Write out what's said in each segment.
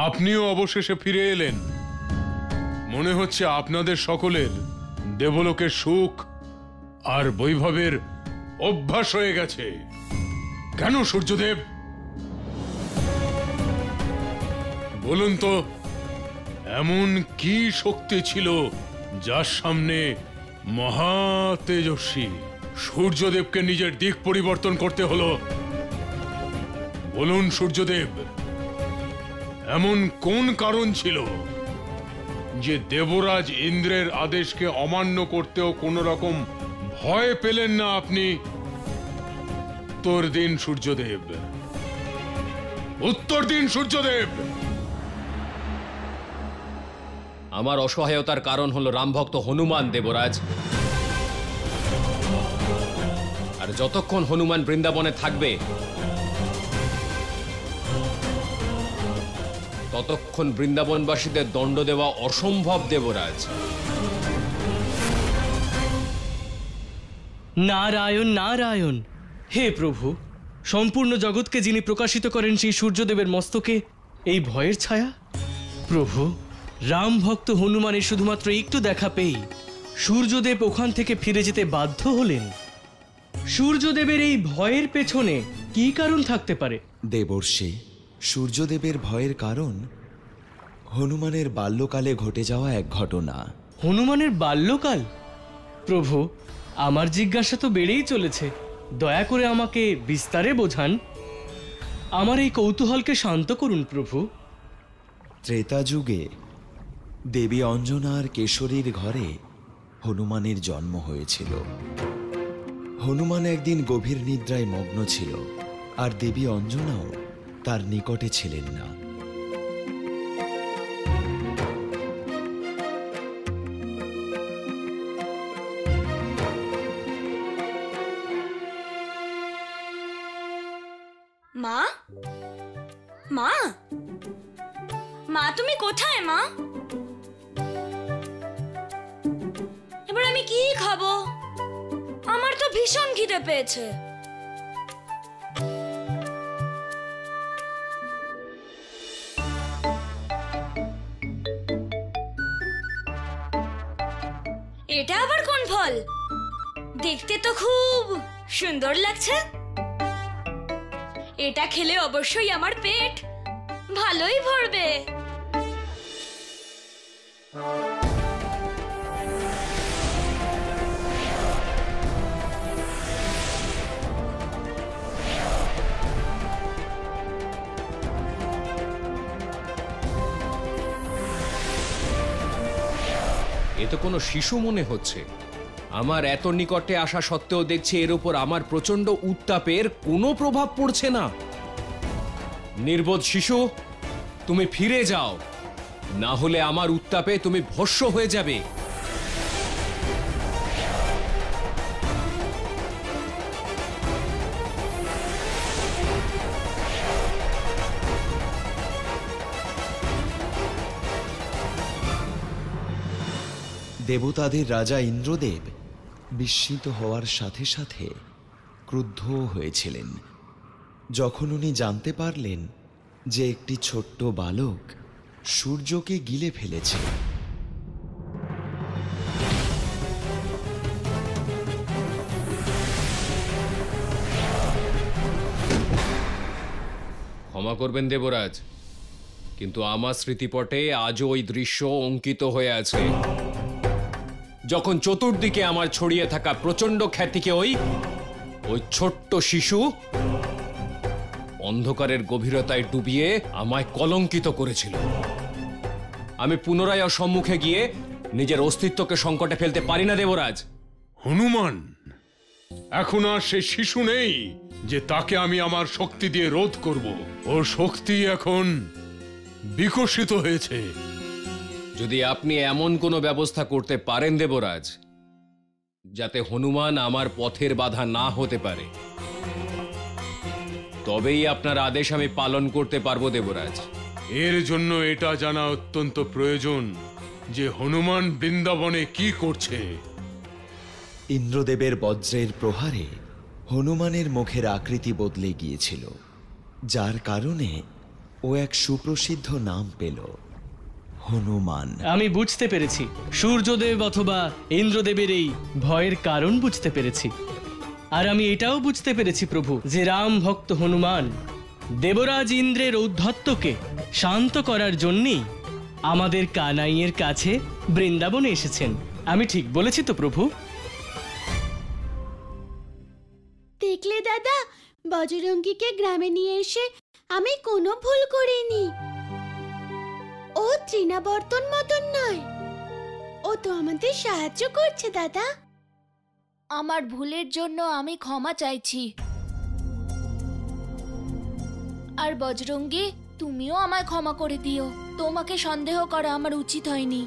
আপনিও অবশেষে ফিরে এলেন। মনে হচ্ছে আপনাদের সকলের দেবলোকের সুখ আর বৈভবের অভ্যাস হয়ে গেছে। কেন সূর্যদেব, বলুন তো, এমন কি শক্তি ছিল যার সামনে মহা তেজস্বী সূর্যদেবকে নিজের দিক পরিবর্তন করতে হলো? বলুন সূর্যদেব, এমন কোন কারণ ছিল যে দেবরাজ ইন্দ্রের আদেশকে অমান্য করতেও কোন রকম ভয় পেলেন না আপনি? উত্তর দিন সূর্যদেব, উত্তর দিন সূর্যদেব। আমার অসহায়তার কারণ হলো রামভক্ত হনুমান দেবরাজ। আর যতক্ষণ হনুমান বৃন্দাবনে থাকবে ততক্ষণ বৃন্দাবনবাসীদের দণ্ড দেওয়া অসম্ভব দেবরাজ। নারায়ণ নারায়ণ। হে প্রভু, সম্পূর্ণ জগৎকে যিনি প্রকাশিত করেন সেই সূর্যদেবের মস্তকে এই ভয়ের ছায়া? প্রভু, রাম ভক্ত হনুমানের শুধুমাত্র একটু দেখা পেয়ে সূর্যদেব ওখান থেকে ফিরে যেতে বাধ্য হলেন। সূর্যদেবের এই ভয়ের পেছনে কি কারণ থাকতে পারে? দেবর্ষি, সূর্যদেবের ভয়ের কারণ হনুমানের বাল্যকালে ঘটে যাওয়া এক ঘটনা। হনুমানের বাল্যকাল? প্রভু, আমার জিজ্ঞাসা তো বেড়েই চলেছে। দয়া করে আমাকে বিস্তারে বোঝান। আমার এই কৌতূহলকে শান্ত করুন প্রভু। ত্রেতা যুগে দেবী অঞ্জনার কেশরীর ঘরে হনুমানের জন্ম হয়েছিল। হনুমান একদিন গভীর নিদ্রায় মগ্ন ছিল, আর দেবী অঞ্জনাও তার নিকটে ছিলেন না। মা, মা, মা, তুমি কোথায় মা? এবার আমি কি খাবো? আমার তো ভীষণ খিদে পেয়েছে। এটা আবার কোন ফল? দেখতে তো খুব সুন্দর লাগছে। এটা খেলে অবশ্যই আমার পেট ভালোই ভরবে। এ তো কোনো শিশু মনে হচ্ছে। আমার এত নিকটে আসা সত্ত্বেও দেখছি এর উপর আমার প্রচন্ড উত্তাপের কোনো প্রভাব পড়ছে না। নির্বোধ শিশু, তুমি ফিরে যাও, না হলে আমার উত্তাপে তুমি ভস্ম হয়ে যাবে। দেবতাদের রাজা ইন্দ্রদেব বিস্মিত হওয়ার সাথে সাথে ক্রুদ্ধ হয়েছিলেন যখন উনি জানতে পারলেন যে একটি ছোট্ট বালক সূর্যকে গিলে ফেলেছে। ক্ষমা করবেন দেবরাজ, কিন্তু আমার স্মৃতিপটে আজও ওই দৃশ্য অঙ্কিত হয়ে আছে, যখন চতুর্দিকে আমার ছড়িয়ে থাকা প্রচন্ড খ্যাতিকে ওই ছোট্ট শিশু অন্ধকারের গভীরতায় ডুবিয়ে আমায় কলঙ্কিত করেছিল। আমি পুনরায় ওর সম্মুখে গিয়ে নিজের অস্তিত্বকে সংকটে ফেলতে পারি না দেবরাজ। হনুমান এখন আর সে শিশু নেই যে তাকে আমি আমার শক্তি দিয়ে রোধ করব। ওর শক্তি এখন বিকশিত হয়েছে। যদি আপনি এমন কোনো ব্যবস্থা করতে পারেন দেবরাজ যাতে হনুমান আমার পথের বাধা না হতে পারে, তবেই আপনার আদেশ আমি পালন করতে পারবো দেবরাজ। এর জন্য এটা জানা অত্যন্ত প্রয়োজন যে হনুমান বৃন্দাবনে কি করছে। ইন্দ্রদেবের বজ্রের প্রহারে হনুমানের মুখের আকৃতি বদলে গিয়েছিল, যার কারণে ও এক সুপ্রসিদ্ধ নাম পেল, হনুমান। আমি বুঝতে পেরেছি, সূর্যদেব অথবা ইন্দ্রদেবের এই ভয়ের কারণ বুঝতে পেরেছি। আর আমি এটাও বুঝতে পেরেছি প্রভু, যে রাম ভক্ত হনুমান দেবরাজ ইন্দ্রের ঔদ্ধত্যকে শান্ত করার জন্যই আমাদের কানাইয়ের কাছে বৃন্দাবনে এসেছেন। আমি ঠিক বলেছি তো প্রভু? দেখলে দাদা, বজরঙ্গীকে গ্রামে নিয়ে এসে আমি কোনো ভুল করিনি। ও তৃণাবর্তন মতন নয়, ও তো আমাদের সাহায্য করছে দাদা। আমার ভুলের জন্য আমি ক্ষমা চাইছি। আর বজরঙ্গী, তুমিও আমায় ক্ষমা করে দিও। তোমাকে সন্দেহ করা আমার উচিত হয়নি।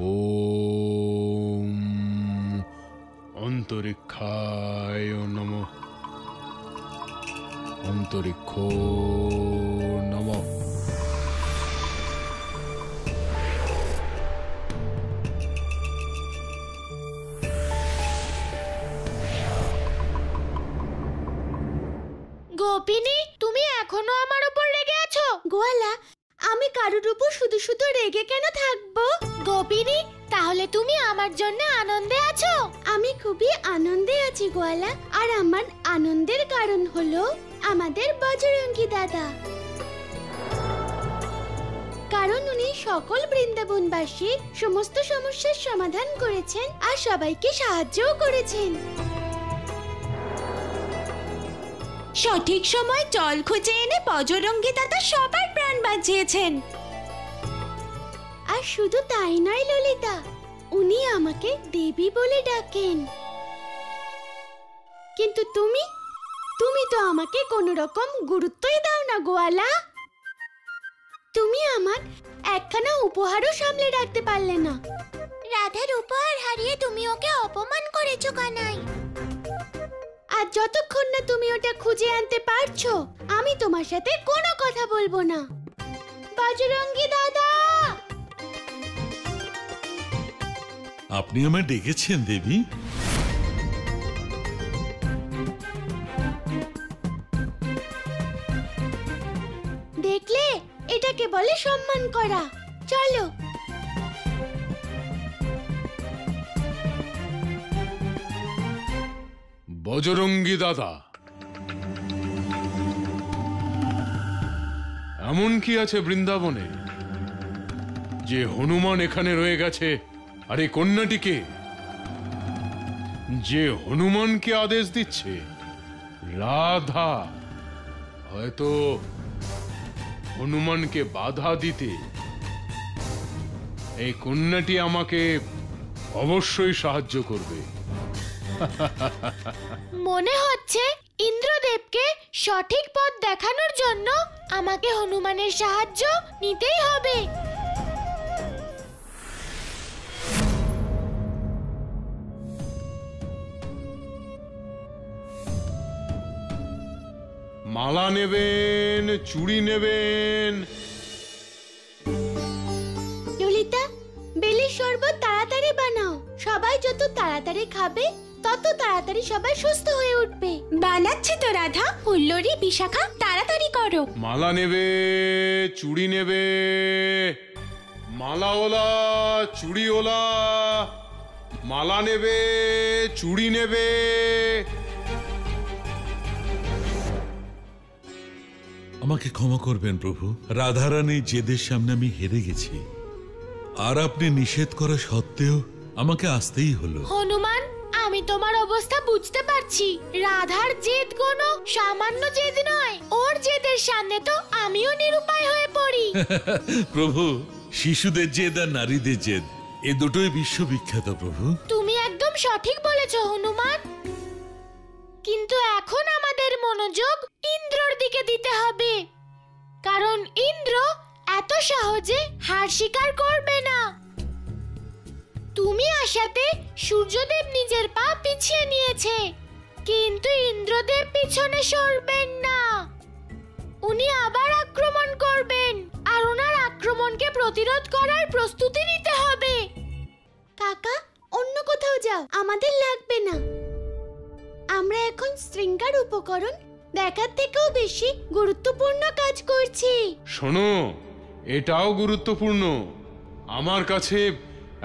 ওম অন্তরিক্ষায় নমঃ। অন্তরিক্ষ নমঃ। গোপিনী, তুমি এখনো আমার উপর রেগে আছো? গোয়ালা, আমি কারুর উপর শুধু শুধু রেগে কেন থাকবো? গোপিনী, তাহলে তুমি আমার জন্য আনন্দে আছো? আমি খুবই আনন্দে আছি গোয়ালা, আর আমার আনন্দের কারণ হলো আমাদের বজরঙ্গী দাদা। কারণ উনি সকল বৃন্দাবনবাসীর সমস্ত সমস্যার সমাধান করেছেন আর সবাইকে সাহায্যও করেছেন। সঠিক সময় জল খুঁজে এনে বজরঙ্গী দাদা সবার প্রাণ বাঁচিয়েছেন। আর শুধু তাই নয় ললিতা, উনি আমাকে দেবী বলে ডাকেন। কিন্তু তুমি তো আমাকে কোনো রকম গুরুত্বই দাও না গোয়ালা। তুমি আমার একখানা উপহারও সামলে রাখতে পারলে না। রাধার উপহার হারিয়ে তুমি ওকে অপমান করেছো কানাই। আর যতক্ষণ না তুমি ওটা খুঁজে আনতে পারছো, আমি তোমার সাথে কোনো কথা বলবো না। বজরঙ্গী দাদা! আপনি আমায় ডেকেছেন দেবী? দেখলে, এটাকে বলে সম্মান করা। চলো। বজরঙ্গী দাদা, এমন কি আছে বৃন্দাবনে যে হনুমান এখানে রয়ে গেছে? আর এই কন্যাটিকে যে হনুমানকে আদেশ দিচ্ছে, রাধা, হয়তো হনুমানকে বাধা দিতে এই কন্যাটি আমাকে অবশ্যই সাহায্য করবে। মনে হচ্ছে ইন্দ্রদেবকে সঠিক পথ দেখানোর জন্য আমাকে হনুমানের সাহায্য নিতেই হবে। মালা নেবেন, চুড়ি নেবেন। ললিতা, বেলের শরবত তাড়াতাড়ি বানাও। সবাই যত তাড়াতাড়ি খাবে, তত তাড়াতাড়ি সবাই সুস্থ হয়ে উঠবে। বানাচ্ছে তো রাধা। হুল্লোড়ি, বিশাখা, তাড়াতাড়ি করো। মালা নেবে, চুড়ি নেবে। মালাওলা, চুড়িওলা। মালা নেবে, চুড়ি নেবে। আমাকে ক্ষমা করবেন প্রভু, রাধারানী জেদের সামনে আমি হেরে গেছি, আর আপনি নিষেধ করা সত্ত্বেও আমাকে আসতেই হলো। হনুমান, আমি তোমার অবস্থা বুঝতে পারছি। রাধার জেদ কোনো সামান্য জেদ নয়। ওর জেদের সামনে তো আমিও নিরুপায় হয়ে পড়ি। প্রভু, শিশুদের জেদ আর নারীদের জেদ এ দুটোই বিশ্ববিখ্যাত প্রভু। তুমি একদম সঠিক বলেছ হনুমান, কিন্তু এখন আমাদের মনোযোগ ইন্দ্রর দিকে দিতে হবে, কারণ ইন্দ্র এত সহজে হার স্বীকার করবে না। তুমি আসাতে সূর্যদেব নিজের পা পিছিয়ে নিয়েছে, কিন্তু ইন্দ্রদেব পিছনে সরবেন না। উনি আবার আক্রমণ করবেন, আর ওনার আক্রমণকে প্রতিরোধ করার প্রস্তুতি নিতে হবে। কাকা, অন্য কোথাও যাও, আমাদের লাগবে না। আমরা এখন শৃঙ্গার উপকরণ দেখার থেকেও বেশি গুরুত্বপূর্ণ কাজ করছি। শোনো, এটাও গুরুত্বপূর্ণ। আমার কাছে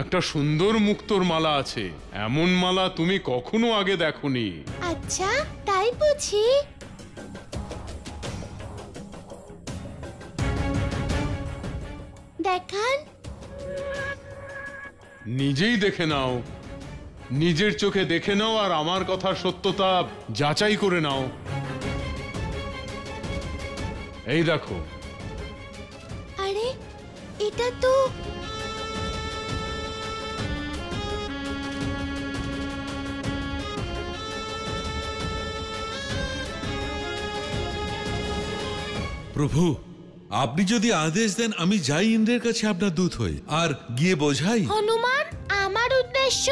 একটা সুন্দর মুক্তোর মালা আছে, এমন মালা তুমি কখনো আগে দেখোনি। আচ্ছা, তাই বুঝি। দেখান। নিজেই দেখে নাও, নিজের চোখে দেখে নাও, আর আমার কথার সত্যতা যাচাই করে নাও। এই দেখো। আরে, এটা তো প্রভু, আপনি যদি আদেশ দেন আমি যাই ইন্দ্রের কাছে আপনার দূত হই আর গিয়ে বোঝাই। হনুমান, আমার উদ্দেশ্য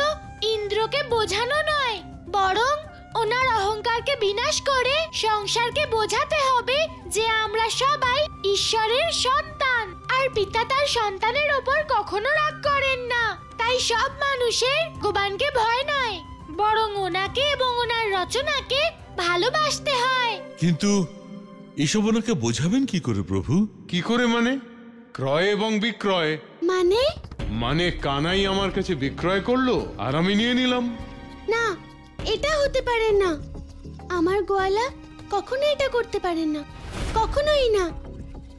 ইন্দ্রকে বোঝানো নয়, বরং ওনার অহংকারকে বিনাশ করে সংসারকে বোঝাতে হবে যে আমরা সবাই ঈশ্বরের সন্তান, আর পিতা তার সন্তানের ওপর কখনো রাগ করেন না। তাই সব মানুষের ভগবানকে ভয় নয়, বরং ওনাকে এবং ওনার রচনাকে ভালোবাসতে হয়। কিন্তু এসব ওনাকে বোঝাবেন কি করে প্রভু? কি করে মানে? ক্রয় এবং বিক্রয়। মানে? মানে কানাই আমার কাছে বিক্রয় করলো আর আমি নিয়ে নিলাম। না, এটা হতে পারে না। আমার গোয়ালা কখনো এটা করতে পারেন না, কখনোই না।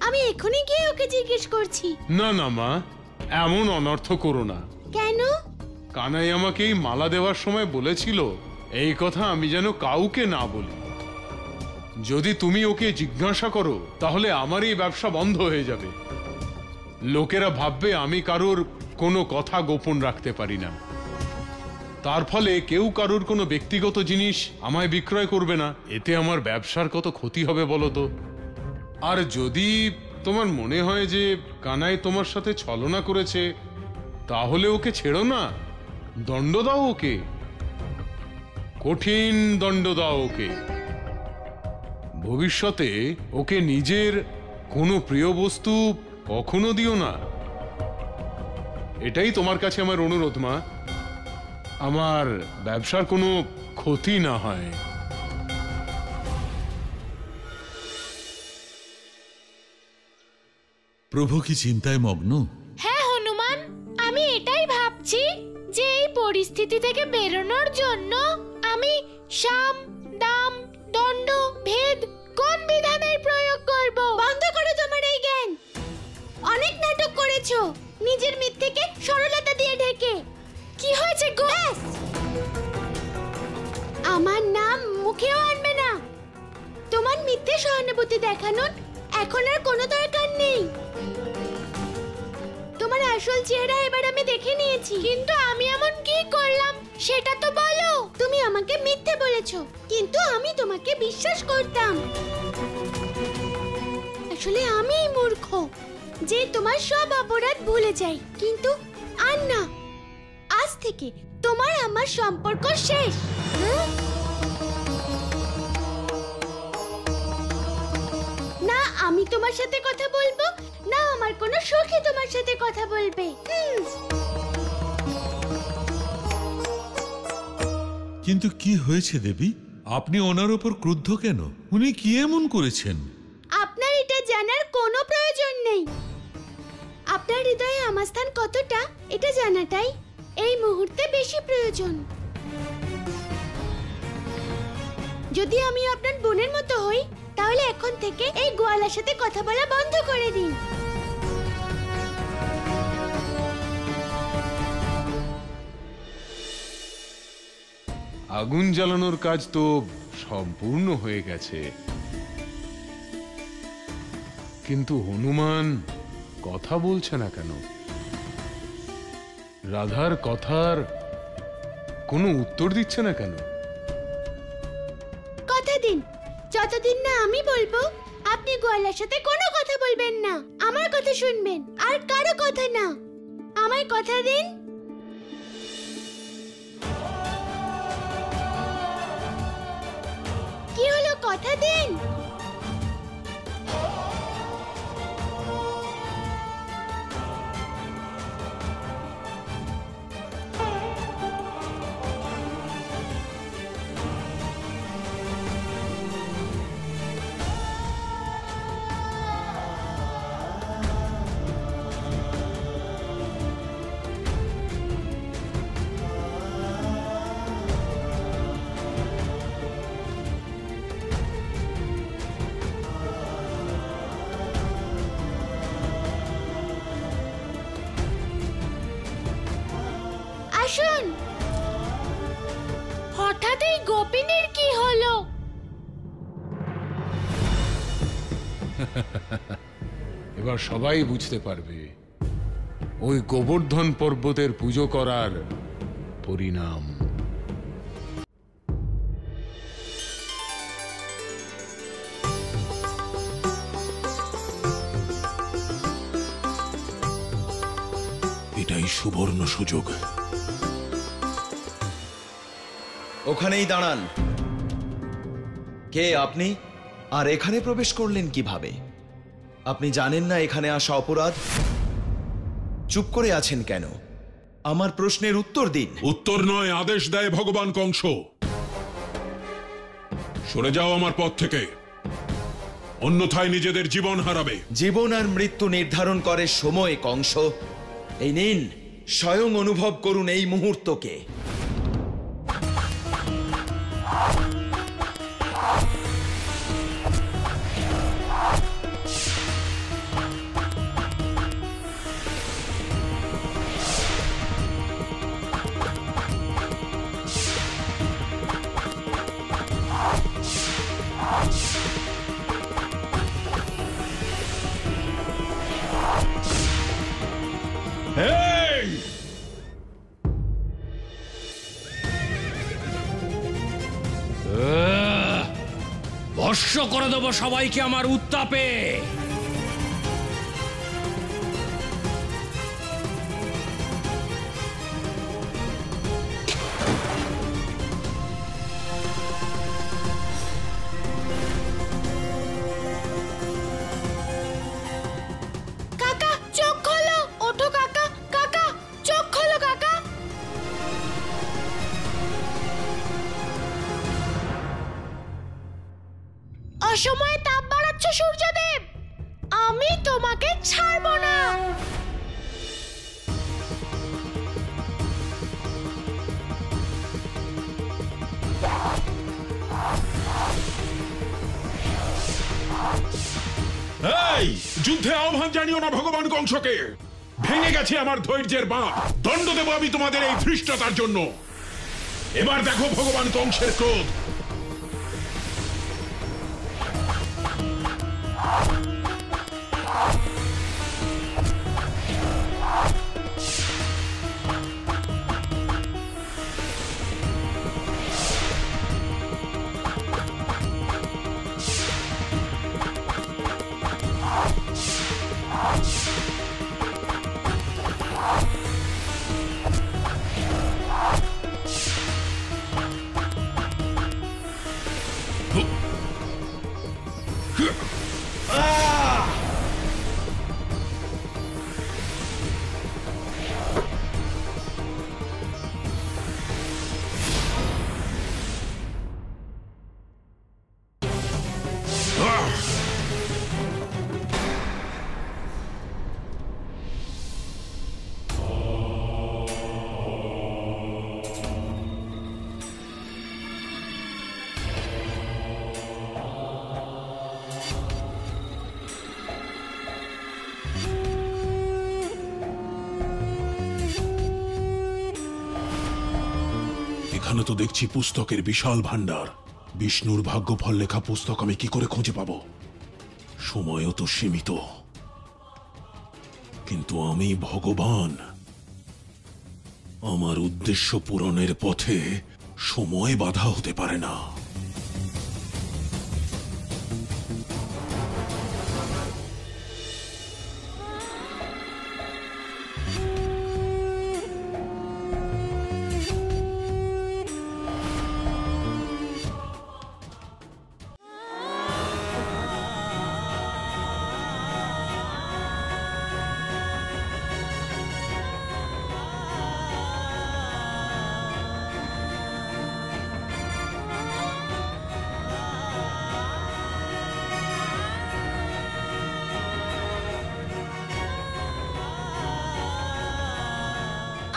আমি এখনই গিয়ে ওকে জিজ্ঞেস করছি। না না মা, এমন অনর্থ করো না। কেন? কানাই আমাকে এই মালা দেওয়ার সময় বলেছিল এই কথা আমি যেন কাউকে না বলি। যদি তুমি ওকে জিজ্ঞাসা করো তাহলে আমার এই ব্যবসা বন্ধ হয়ে যাবে। লোকেরা ভাববে আমি কারোর কোনো কথা গোপন রাখতে পারি না। তার ফলে কেউ কারোর কোনো ব্যক্তিগত জিনিস আমায় বিক্রয় করবে না। এতে আমার ব্যবসার কত ক্ষতি হবে বলো তো। আর যদি তোমার মনে হয় যে কানাই তোমার সাথে ছলনা করেছে, তাহলে ওকে ছেড়ো না, দণ্ড দাও ওকে, কঠিন দণ্ড দাও ওকে। ভবিষ্যতে ওকে নিজের কোনো প্রিয় বস্তু কখনো দিও না। এটাই তোমার কাছে আমার অনুরোধ মা, আমার ব্যবসার কোনো ক্ষতি না হয়। প্রভু কি চিন্তায় মগ্ন? হ্যাঁ হনুমান, আমি এটাই ভাবছি যে এই পরিস্থিতি থেকে বেরোনোর জন্য আমি সাম, দাম, দণ্ড, ভেদ কোন বিধানের প্রয়োগ করব। বন্ধ করো তোমার এই জ্ঞান। অনেক নাটক করেছো নিজের মিথ্যেকে সরলতা দিয়ে ঢেকে। কি হয়েছে গো? আমার নাম মুখেও আনবে না। তোমার মিথ্যে সহানুভূতি দেখানোর এখন আর কোনো দরকার নেই। তোমার আসল চেহারা এবার আমি দেখে নিয়েছি। কিন্তু আমি এমন কি করলাম সেটা তো বলো। তুমি আমাকে মিথ্যে বলেছো, কিন্তু আমি তোমাকে বিশ্বাস করতাম। আসলে আমিই মূর্খ যে তোমার সব অপরাধ ভুলে যাই। কিন্তু আর না, আজ থেকে তোমার আমার সম্পর্ক শেষ। না আমি তোমার সাথে কথা বলবো, না আমার কোনো সখী তোমার সাথে কথা বলবে। কিন্তু কি হয়েছে দেবী? আপনি ওনার উপর ক্রুদ্ধ কেন? উনি কি এমন করেছেন? আপনার এটা জানার কোনো প্রয়োজন নেই। আপনার হৃদয়ে আমার স্থান কতটা এটা জানাটাই এই মুহূর্তে বেশি প্রয়োজন। যদি আমি আপনার বোনের মতো হই, তাহলে এখন থেকে এই গোয়ালার সাথে কথা বলা বন্ধ করে দিন। আগুন জ্বালানোর কাজ তো সম্পূর্ণ হয়ে গেছে, কিন্তু হনুমান কথা বলছে না কেন? রাধার কথার কোনো উত্তর দিচ্ছে না কেন? কথা দিন, যতদিন না আমি বলবো আপনি গোয়ালার সাথে কোনো কথা বলবেন না। আমার কথা শুনবেন, আর কারো কথা না। আমায় কথা দিন। কি হলো, কথা দিন। আসুন। হঠাৎ এই গোপিনীর কি হলো? এবার সবাই বুঝতে পারবে ওই গোবর্ধন পর্বতের পুজো করার পরিণাম। এটাই সুবর্ণ সুযোগ। ওখানেই দাঁড়ান। কে আপনি, আর এখানে প্রবেশ করলেন কিভাবে? আপনি জানেন না এখানে আসা অপরাধ? চুপ করে আছেন কেন? আমার প্রশ্নের উত্তর দিন। উত্তর নয়, আদেশ দেয় ভগবান কংস। সরে যাও আমার পথ থেকে, অন্যথায় নিজেদের জীবন হারাবে। জীবন আর মৃত্যু নির্ধারণ করে সময়, কংস। এই নিন, স্বয়ং অনুভব করুন এই মুহূর্তকে। ভস্ম করে দেবো সবাইকে আমার উত্তাপে। কাকা চোখ খোলো, ওঠো কাকা। কাকা চোখ খোলো কাকা। অসময়ে তাপ বাড়াচ্ছ সূর্যদেব, আমি তোমাকে ছাড়বো না। এই যুদ্ধে আহ্বান জানিও না ভগবান কংসকে। ভেঙে গেছে আমার ধৈর্যের বাঁধ। দণ্ড দেব আমি তোমাদের এই ধৃষ্টতার জন্য। এবার দেখো ভগবান কংসের ক্রোধ। এখানে তো দেখছি পুস্তকের বিশাল ভান্ডার। বিষ্ণুর ভাগ্যফল লেখা পুস্তক আমি কি করে খুঁজে পাবো? সময়ও তো সীমিত। কিন্তু আমি ভগবান, আমার উদ্দেশ্য পূরণের পথে সময় বাধা হতে পারে না।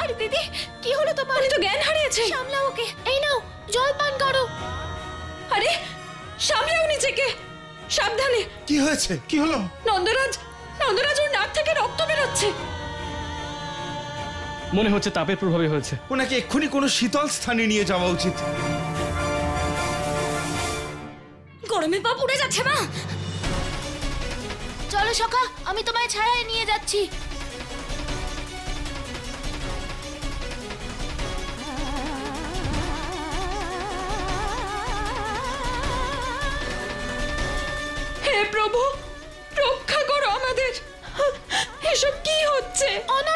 আরে দিদি, কি হলো তোমার? উনি তো জ্ঞান হারিয়েছে। সামলাও ওকে। এই নাও, জল পান করো। আরে সামলাও নিজেকে, সাবধানে। কি হয়েছে? কি হলো? নন্দরাজ, নন্দরাজ ওর নাক থেকে রক্ত বেরোচ্ছে। মনে হচ্ছে তাপের প্রভাবে হয়েছে। ওনাকে এক্ষুনি কোনো শীতল স্থানে নিয়ে যাওয়া উচিত। গরমে পা পুড়ে যাচ্ছে মা। চলো সখা, আমি তোমায় ছায়ায় নিয়ে যাচ্ছি। হে প্রভু, রক্ষা করো আমাদের। এসব কি হচ্ছে? অনা